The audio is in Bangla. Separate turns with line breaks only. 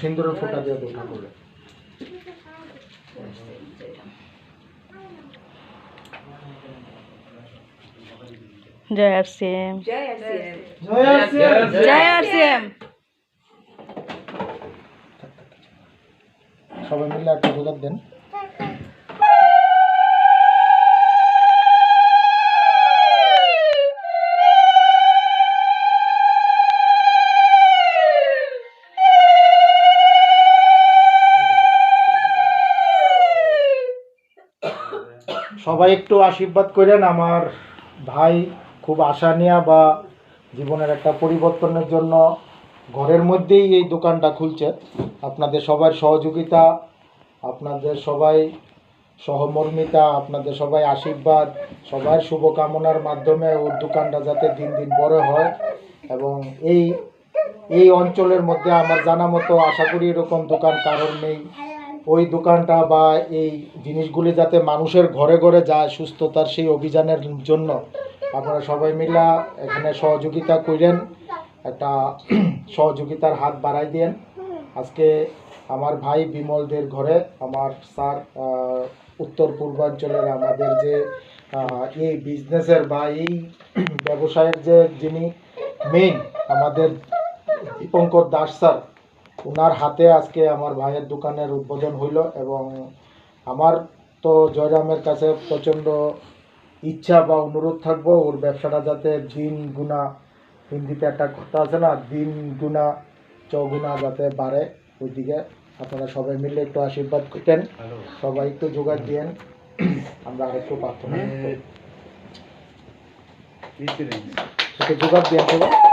সিন্দুরের ফোঁটা দিয়ে দাও ঠাকুরে।
জয় আরসিএম,
জয় আরসিএম,
জয় আরসিএম,
জয় আরসিএম।
সবাই মিলে একটা জোগাড় দেন। সবাই একটু আশীর্বাদ করেন। আমার ভাই খুব আশা নিয়ে বা জীবনের একটা পরিবর্তনের জন্য ঘরের মধ্যেই এই দোকানটা খুলছে। আপনাদের সবার সহযোগিতা, আপনাদের সবাই সহমর্মিতা, আপনাদের সবাই আশীর্বাদ, সবার শুভকামনার মাধ্যমে ওর দোকানটা যাতে দিন দিন বড় হয় এবং এই অঞ্চলের মধ্যে আমার জানা মতো আশা করি এরকম দোকান কারণ নেই। ওই দোকানটা বা এই জিনিসগুলি যাতে মানুষের ঘরে ঘরে যায়, সুস্থতার সেই অভিযানের জন্য আপনারা সবাই মিলা এখানে সহযোগিতা করেন, একটা সহযোগিতার হাত বাড়াই দেন। আজকে আমার ভাই বিমলদের ঘরে আমার স্যার উত্তর পূর্বাঞ্চলের আমাদের যে এই বিজনেসের বা এই ব্যবসায়ের যে যিনি মেইন আমাদের দীপঙ্কর দাস স্যার, ওনার হাতে আজকে আমার ভাইয়ের দোকানের উদ্বোধন হইল। এবং আমার তো জয়রামের কাছে প্রচণ্ড ইচ্ছা বা অনুরোধ থাকবো ওর ব্যবসাটা যাতে দিন গুণা, হিন্দিতে একটা কথা আছে না, দিন গুণা চগুণা যাতে বাড়ে। ওইদিকে আপনারা সবাই মিলে একটু আশীর্বাদ করতেন, সবাই একটু জোগাড় দিয়েন, আমরা আরেকটু প্রার্থনা একটু জোগাড় দিয়েন সবাই।